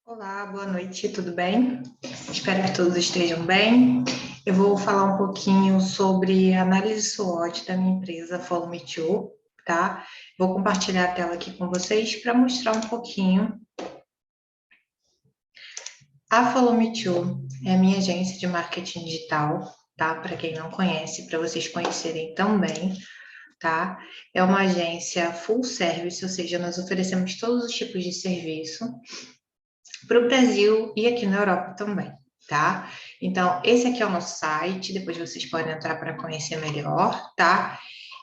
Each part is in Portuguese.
Olá, boa noite, tudo bem? Espero que todos estejam bem. Eu vou falar um pouquinho sobre a análise SWOT da minha empresa Follow Me To, tá? Vou compartilhar a tela aqui com vocês para mostrar um pouquinho. A Follow Me To é a minha agência de marketing digital, tá? Para quem não conhece, para vocês conhecerem também, tá? É uma agência full service, ou seja, nós oferecemos todos os tipos de serviço para o Brasil e aqui na Europa também, tá? Então, esse aqui é o nosso site, depois vocês podem entrar para conhecer melhor, tá?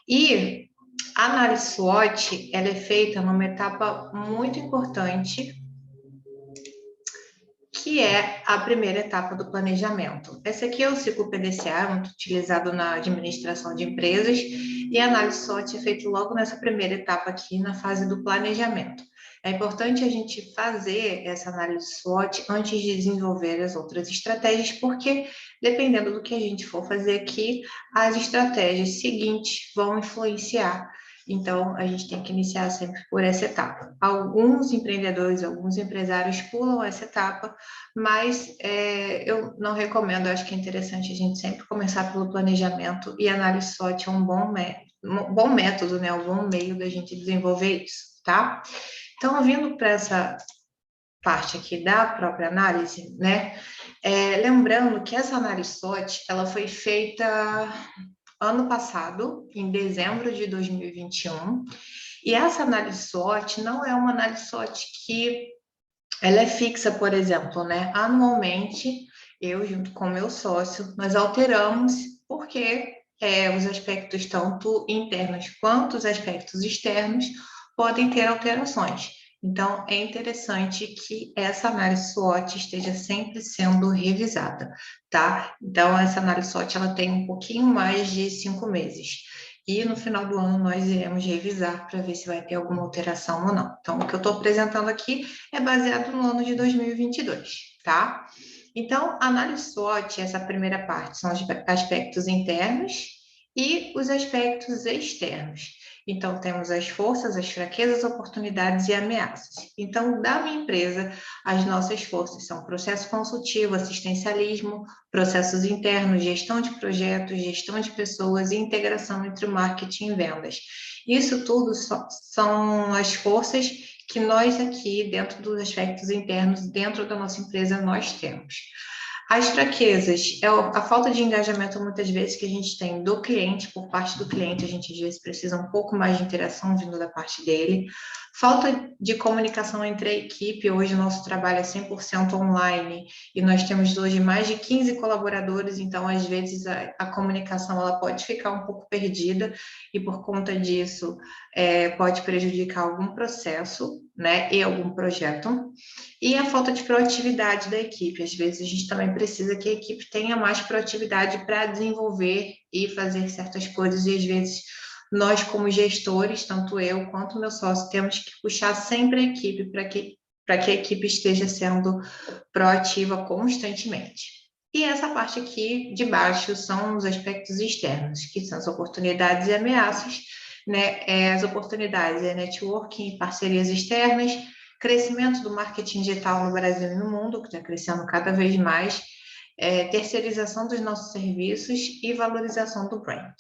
E a análise SWOT, ela é feita numa etapa muito importante, que é a primeira etapa do planejamento. Esse aqui é o ciclo PDCA, muito utilizado na administração de empresas, e a análise SWOT é feita logo nessa primeira etapa aqui, na fase do planejamento. É importante a gente fazer essa análise SWOT antes de desenvolver as outras estratégias, porque dependendo do que a gente for fazer aqui, as estratégias seguintes vão influenciar. Então, a gente tem que iniciar sempre por essa etapa. Alguns empreendedores, alguns empresários pulam essa etapa, mas eu não recomendo, eu acho que é interessante a gente sempre começar pelo planejamento, e a análise SWOT é um bom método, né? Um bom meio da gente desenvolver isso, tá? Então, vindo para essa parte aqui da própria análise, né? Lembrando que essa análise SWOT, ela foi feita ano passado, em dezembro de 2021, e essa análise SWOT não é uma análise SWOT que ela é fixa, por exemplo, né? Anualmente, eu, junto com meu sócio, nós alteramos, porque os aspectos tanto internos quanto os aspectos externos podem ter alterações. Então, é interessante que essa análise SWOT esteja sempre sendo revisada, tá? Então, essa análise SWOT, ela tem um pouquinho mais de 5 meses. E no final do ano nós iremos revisar para ver se vai ter alguma alteração ou não. Então, o que eu estou apresentando aqui é baseado no ano de 2022, tá? Então, a análise SWOT, essa primeira parte, são os aspectos internos e os aspectos externos. Então, temos as forças, as fraquezas, oportunidades e ameaças. Então, da minha empresa, as nossas forças são processo consultivo, assistencialismo, processos internos, gestão de projetos, gestão de pessoas e integração entre marketing e vendas. Isso tudo são as forças que nós aqui, dentro dos aspectos internos, dentro da nossa empresa, nós temos. As fraquezas é a falta de engajamento, muitas vezes, que a gente tem do cliente, por parte do cliente, a gente às vezes precisa um pouco mais de interação vindo da parte dele. Falta de comunicação entre a equipe, hoje o nosso trabalho é 100% online, e nós temos hoje mais de 15 colaboradores, então às vezes a comunicação ela pode ficar um pouco perdida, e por conta disso pode prejudicar algum processo, né, e algum projeto. E a falta de proatividade da equipe. Às vezes a gente também precisa que a equipe tenha mais proatividade para desenvolver e fazer certas coisas, e às vezes nós, como gestores, tanto eu quanto o meu sócio, temos que puxar sempre a equipe para que a equipe esteja sendo proativa constantemente. E essa parte aqui de baixo são os aspectos externos, que são as oportunidades e ameaças, né? As oportunidades é networking, parcerias externas, crescimento do marketing digital no Brasil e no mundo, que está crescendo cada vez mais, terceirização dos nossos serviços e valorização do brand.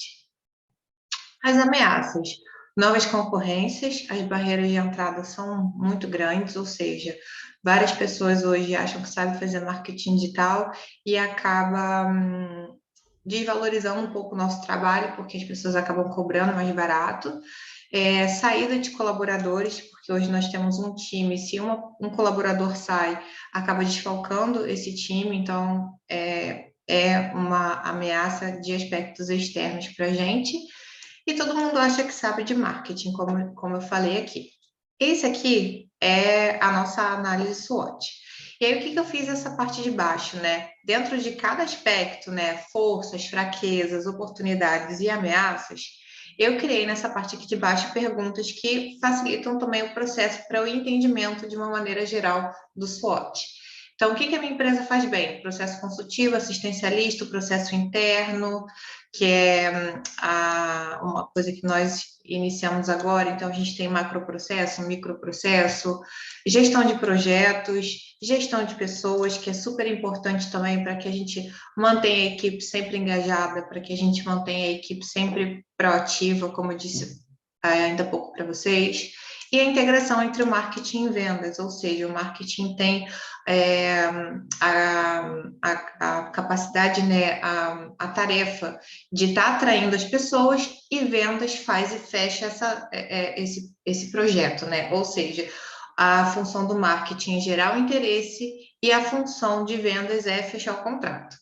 As ameaças, novas concorrências, as barreiras de entrada são muito grandes, ou seja, várias pessoas hoje acham que sabem fazer marketing digital e acaba desvalorizando um pouco o nosso trabalho, porque as pessoas acabam cobrando mais barato. Saída de colaboradores, porque hoje nós temos um time, se um colaborador sai, acaba desfalcando esse time, então é uma ameaça de aspectos externos para a gente. E todo mundo acha que sabe de marketing, como eu falei aqui. Esse aqui é a nossa análise SWOT. E aí, o que eu fiz essa parte de baixo, né? Dentro de cada aspecto, né? Forças, fraquezas, oportunidades e ameaças, eu criei nessa parte aqui de baixo perguntas que facilitam também o processo para o entendimento de uma maneira geral do SWOT. Então, o que que a minha empresa faz bem? Processo consultivo, assistencialista, o processo interno, que é uma coisa que nós iniciamos agora. Então, a gente tem macroprocesso, microprocesso, gestão de projetos, gestão de pessoas, que é super importante também para que a gente mantenha a equipe sempre engajada, para que a gente mantenha a equipe sempre proativa, como eu disse ainda há pouco para vocês. E a integração entre o marketing e vendas, ou seja, o marketing tem a capacidade, né, a tarefa de estar atraindo as pessoas, e vendas faz e fecha esse projeto, né? Ou seja, a função do marketing é gerar o interesse e a função de vendas é fechar o contrato.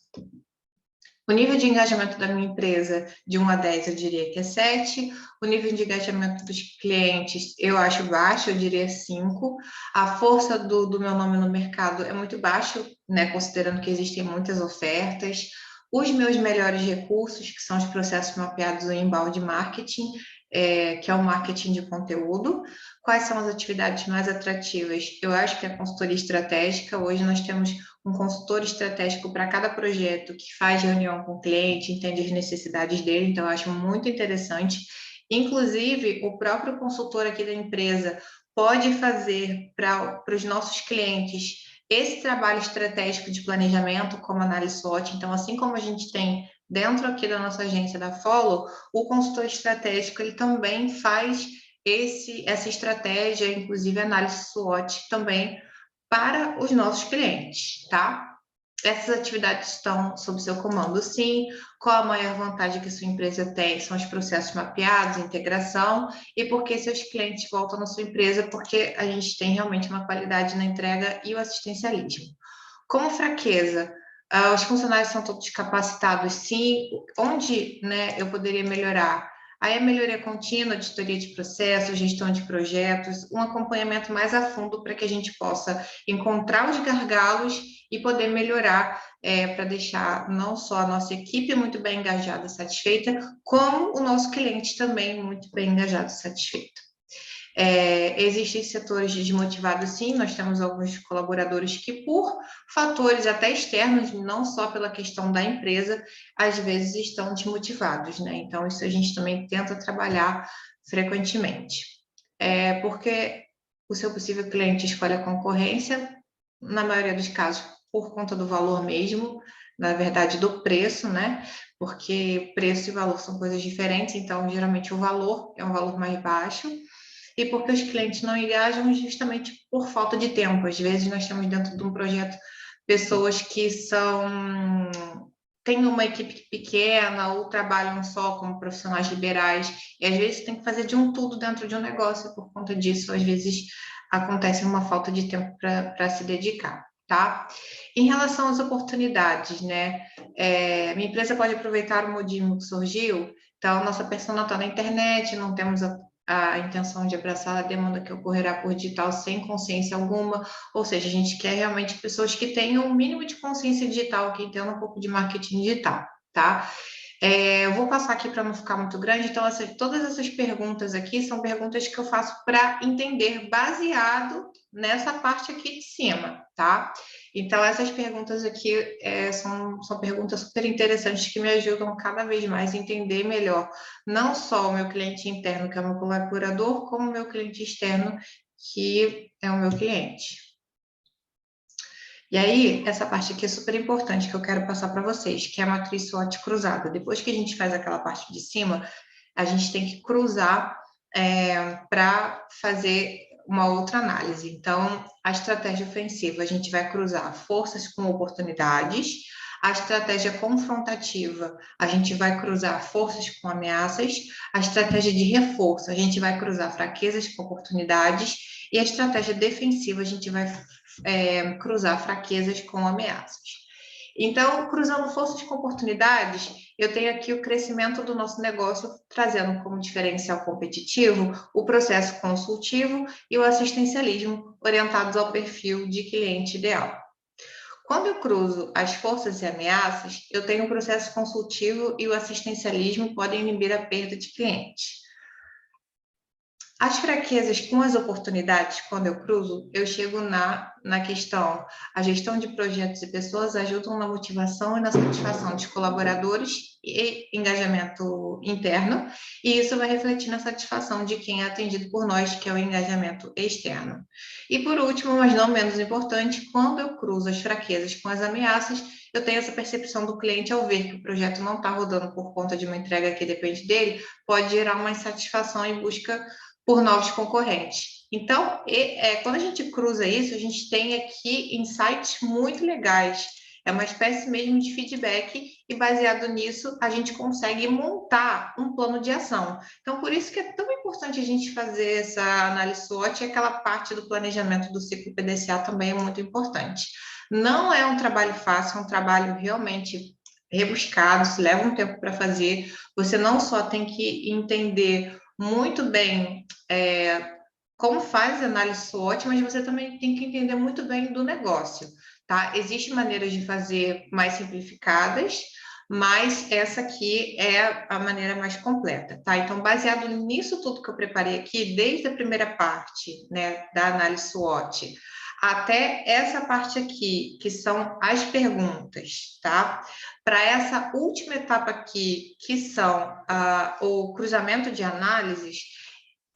O nível de engajamento da minha empresa, de 1 a 10, eu diria que é 7. O nível de engajamento dos clientes, eu acho baixo, eu diria 5. A força do meu nome no mercado é muito baixo, né, considerando que existem muitas ofertas. Os meus melhores recursos, que são os processos mapeados em inbound marketing, que é o marketing de conteúdo. Quais são as atividades mais atrativas? Eu acho que é a consultoria estratégica. Hoje nós temos um consultor estratégico para cada projeto, que faz reunião com o cliente, entende as necessidades dele, então eu acho muito interessante. Inclusive, o próprio consultor aqui da empresa pode fazer para os nossos clientes esse trabalho estratégico de planejamento, como análise SWOT. Então, assim como a gente tem dentro aqui da nossa agência da Follow, o consultor estratégico, ele também faz essa estratégia, inclusive análise SWOT também, para os nossos clientes, tá? Essas atividades estão sob seu comando, sim. Qual a maior vantagem que sua empresa tem? São os processos mapeados, integração, e por que seus clientes voltam na sua empresa? Porque a gente tem realmente uma qualidade na entrega e o assistencialismo. Como fraqueza, os funcionários são todos capacitados, sim. Onde, né, eu poderia melhorar? Aí a melhoria contínua, auditoria de processos, gestão de projetos, um acompanhamento mais a fundo para que a gente possa encontrar os gargalos e poder melhorar, para deixar não só a nossa equipe muito bem engajada e satisfeita, como o nosso cliente também muito bem engajado e satisfeito. Existem setores desmotivados, sim. Nós temos alguns colaboradores que, por fatores até externos, não só pela questão da empresa, às vezes estão desmotivados, né? Então, isso a gente também tenta trabalhar frequentemente. Porque o seu possível cliente escolhe a concorrência, na maioria dos casos, por conta do valor mesmo, na verdade, do preço, né? Porque preço e valor são coisas diferentes, então, geralmente, o valor é um valor mais baixo, e porque os clientes não engajam justamente por falta de tempo. Às vezes nós temos dentro de um projeto pessoas que têm uma equipe pequena ou trabalham só como profissionais liberais, e às vezes tem que fazer de um tudo dentro de um negócio, e por conta disso, às vezes acontece uma falta de tempo para se dedicar, tá? Em relação às oportunidades, né? Minha empresa pode aproveitar o modismo que surgiu. Então, nossa persona está na internet, não temos a intenção de abraçar a demanda que ocorrerá por digital sem consciência alguma, ou seja, a gente quer realmente pessoas que tenham um mínimo de consciência digital, que entendam um pouco de marketing digital, tá? Eu vou passar aqui para não ficar muito grande. Então, todas essas perguntas aqui são perguntas que eu faço para entender, baseado nessa parte aqui de cima, tá? Então, essas perguntas aqui são perguntas super interessantes que me ajudam cada vez mais a entender melhor, não só o meu cliente interno, que é o meu colaborador, como o meu cliente externo, que é o meu cliente. E aí, essa parte aqui é super importante, que eu quero passar para vocês, que é a matriz SWOT cruzada. Depois que a gente faz aquela parte de cima, a gente tem que cruzar para fazer uma outra análise. Então, a estratégia ofensiva, a gente vai cruzar forças com oportunidades. A estratégia confrontativa, a gente vai cruzar forças com ameaças. A estratégia de reforço, a gente vai cruzar fraquezas com oportunidades. E a estratégia defensiva, a gente vai cruzar fraquezas com ameaças. Então, cruzando forças com oportunidades, eu tenho aqui o crescimento do nosso negócio, trazendo como diferencial competitivo o processo consultivo e o assistencialismo, orientados ao perfil de cliente ideal. Quando eu cruzo as forças e ameaças, eu tenho o processo consultivo e o assistencialismo podem inibir a perda de clientes. As fraquezas com as oportunidades, quando eu cruzo, eu chego na questão, a gestão de projetos e pessoas ajudam na motivação e na satisfação dos colaboradores e engajamento interno, e isso vai refletir na satisfação de quem é atendido por nós, que é o engajamento externo. E por último, mas não menos importante, quando eu cruzo as fraquezas com as ameaças, eu tenho essa percepção do cliente ao ver que o projeto não está rodando por conta de uma entrega que depende dele, pode gerar uma insatisfação e busca por novos concorrentes. Então, quando a gente cruza isso, a gente tem aqui insights muito legais. É uma espécie mesmo de feedback e, baseado nisso, a gente consegue montar um plano de ação. Então, por isso que é tão importante a gente fazer essa análise SWOT e aquela parte do planejamento do ciclo PDCA também é muito importante. Não é um trabalho fácil, é um trabalho realmente rebuscado, se leva um tempo para fazer. Você não só tem que entender muito bem como faz a análise SWOT, mas você também tem que entender muito bem do negócio, tá? Existem maneiras de fazer mais simplificadas, mas essa aqui é a maneira mais completa, tá? Então, baseado nisso tudo que eu preparei aqui, desde a primeira parte, né, da análise SWOT, até essa parte aqui, que são as perguntas, tá? Para essa última etapa aqui, que são o cruzamento de análises,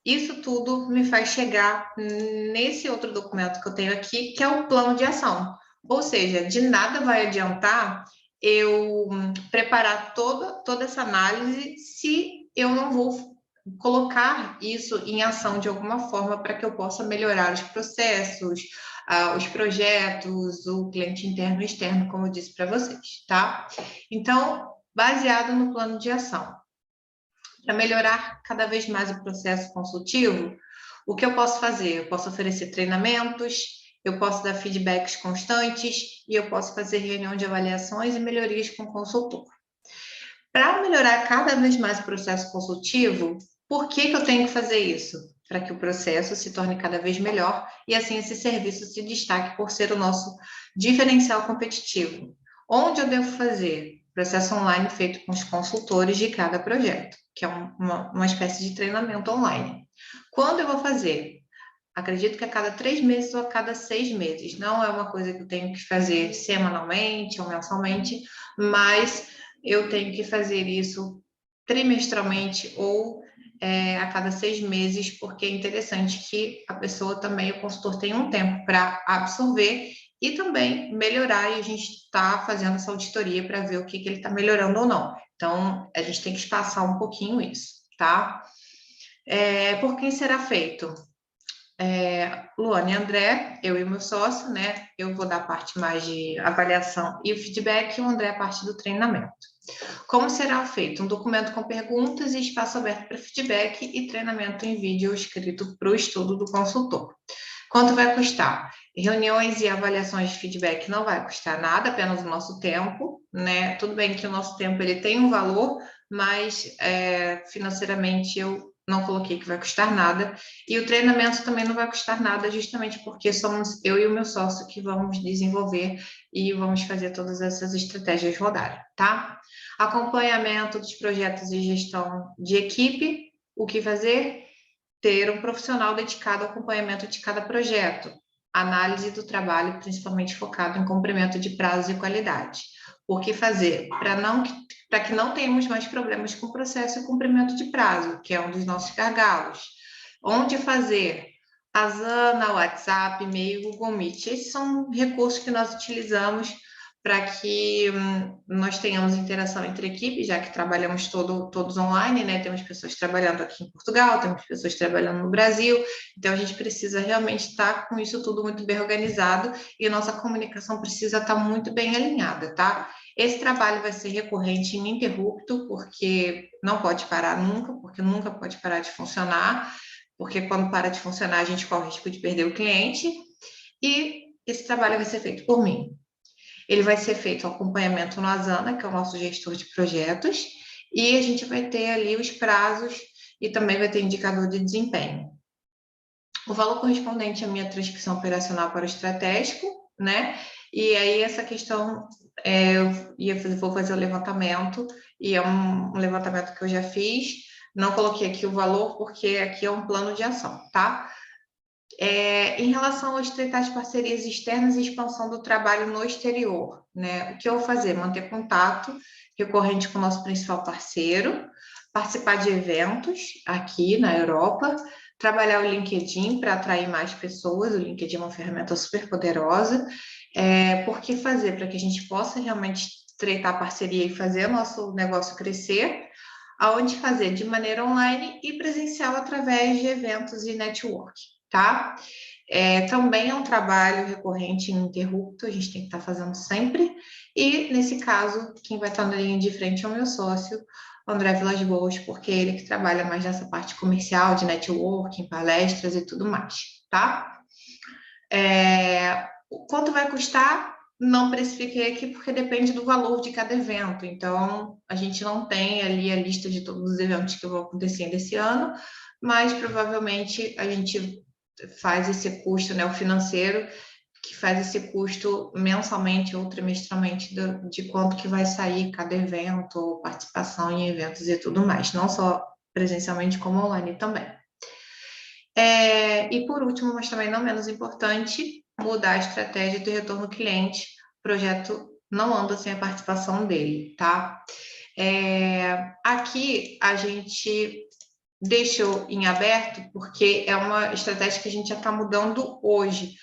isso tudo me faz chegar nesse outro documento que eu tenho aqui, que é o plano de ação. Ou seja, de nada vai adiantar eu preparar toda essa análise se eu não vou colocar isso em ação de alguma forma para que eu possa melhorar os processos, os projetos, o cliente interno e externo, como eu disse para vocês, tá? Então, baseado no plano de ação. Para melhorar cada vez mais o processo consultivo, o que eu posso fazer? Eu posso oferecer treinamentos, eu posso dar feedbacks constantes e eu posso fazer reunião de avaliações e melhorias com o consultor. Para melhorar cada vez mais o processo consultivo, por que eu tenho que fazer isso? Para que o processo se torne cada vez melhor e assim esse serviço se destaque por ser o nosso diferencial competitivo. Onde eu devo fazer? Processo online feito com os consultores de cada projeto, que é uma espécie de treinamento online. Quando eu vou fazer? Acredito que a cada 3 meses ou a cada 6 meses. Não é uma coisa que eu tenho que fazer semanalmente ou mensalmente, mas eu tenho que fazer isso trimestralmente ou a cada 6 meses, porque é interessante que a pessoa também, o consultor, tenha um tempo para absorver e também melhorar, e a gente está fazendo essa auditoria para ver o que ele está melhorando ou não. Então, a gente tem que espaçar um pouquinho isso, tá? Por quem será feito? Luana e André, eu e meu sócio, né? Eu vou dar a parte mais de avaliação e o feedback, e o André a parte do treinamento. Como será feito? Um documento com perguntas e espaço aberto para feedback e treinamento em vídeo escrito para o estudo do consultor. Quanto vai custar? Reuniões e avaliações de feedback não vai custar nada, apenas o nosso tempo, né? Tudo bem que o nosso tempo ele tem um valor, mas financeiramente eu não coloquei que vai custar nada. E o treinamento também não vai custar nada, justamente porque somos eu e o meu sócio que vamos desenvolver e vamos fazer todas essas estratégias rodarem, tá? Acompanhamento dos projetos e gestão de equipe, o que fazer? Ter um profissional dedicado ao acompanhamento de cada projeto, análise do trabalho, principalmente focado em cumprimento de prazos e qualidade. O que fazer? Para que não tenhamos mais problemas com o processo e cumprimento de prazo, que é um dos nossos gargalos. Onde fazer? Asana, WhatsApp, e-mail, Google Meet. Esses são recursos que nós utilizamos para que nós tenhamos interação entre equipes, já que trabalhamos todos online, né? Temos pessoas trabalhando aqui em Portugal, temos pessoas trabalhando no Brasil, então a gente precisa realmente estar com isso tudo muito bem organizado e a nossa comunicação precisa estar muito bem alinhada, tá? Esse trabalho vai ser recorrente e ininterrupto, porque não pode parar nunca, porque nunca pode parar de funcionar, porque quando para de funcionar a gente corre o risco de perder o cliente, e esse trabalho vai ser feito por mim. Ele vai ser feito o acompanhamento no Asana, que é o nosso gestor de projetos, e a gente vai ter ali os prazos e também vai ter indicador de desempenho. O valor correspondente à minha transcrição operacional para o estratégico, né? E aí essa questão, vou fazer o levantamento, e é um levantamento que eu já fiz, Não coloquei aqui o valor, porque aqui é um plano de ação, tá? Em relação a estreitar as parcerias externas e expansão do trabalho no exterior, né? O que eu vou fazer? Manter contato recorrente com o nosso principal parceiro, participar de eventos aqui na Europa, trabalhar o LinkedIn para atrair mais pessoas. O LinkedIn é uma ferramenta super poderosa. Por que fazer? Para que a gente possa realmente estreitar a parceria e fazer o nosso negócio crescer, aonde fazer de maneira online e presencial através de eventos e network, tá? Também é um trabalho recorrente e ininterrupto, a gente tem que estar fazendo sempre. E, nesse caso, quem vai estar na linha de frente é o meu sócio, o André Vilas Boas, porque é ele que trabalha mais nessa parte comercial, de networking, palestras e tudo mais, tá? Quanto vai custar? Não precifiquei aqui porque depende do valor de cada evento. Então, a gente não tem ali a lista de todos os eventos que vão acontecer desse ano, mas provavelmente a gente faz esse custo, né, o financeiro, que faz esse custo mensalmente ou trimestralmente de quanto que vai sair cada evento, participação em eventos e tudo mais, não só presencialmente como online também. E por último, mas também não menos importante, mudar a estratégia do retorno cliente. O projeto não anda sem a participação dele, tá? Aqui a gente deixou em aberto porque é uma estratégia que a gente já está mudando hoje.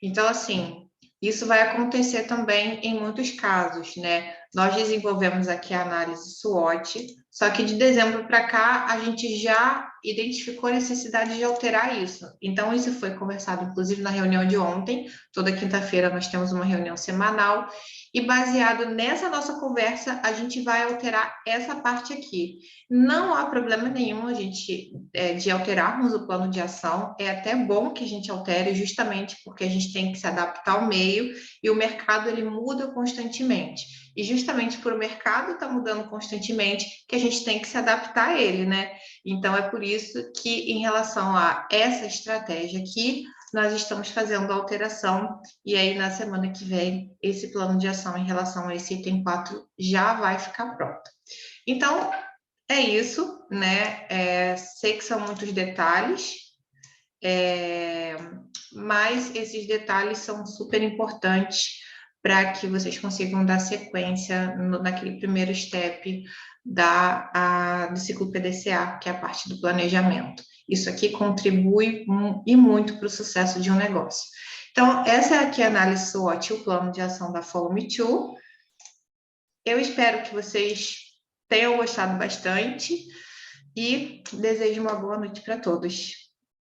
Então, assim, isso vai acontecer também em muitos casos, né? Nós desenvolvemos aqui a análise SWOT, só que de dezembro para cá a gente já identificou a necessidade de alterar isso. Então, isso foi conversado, inclusive, na reunião de ontem. Toda quinta-feira nós temos uma reunião semanal, e baseado nessa nossa conversa, a gente vai alterar essa parte aqui. Não há problema nenhum a gente de alterarmos o plano de ação. É até bom que a gente altere, justamente porque a gente tem que se adaptar ao meio e o mercado ele muda constantemente. E justamente por o mercado estar mudando constantemente que a gente tem que se adaptar a ele, né? Então é por isso que em relação a essa estratégia aqui, nós estamos fazendo a alteração e aí na semana que vem esse plano de ação em relação a esse item 4 já vai ficar pronto. Então, é isso, né? Sei que são muitos detalhes, mas esses detalhes são super importantes para que vocês consigam dar sequência naquele primeiro step do ciclo PDCA, que é a parte do planejamento. Isso aqui contribui e muito para o sucesso de um negócio. Então, essa é aqui a análise SWOT, o plano de ação da Follow Me To. Eu espero que vocês tenham gostado bastante e desejo uma boa noite para todos.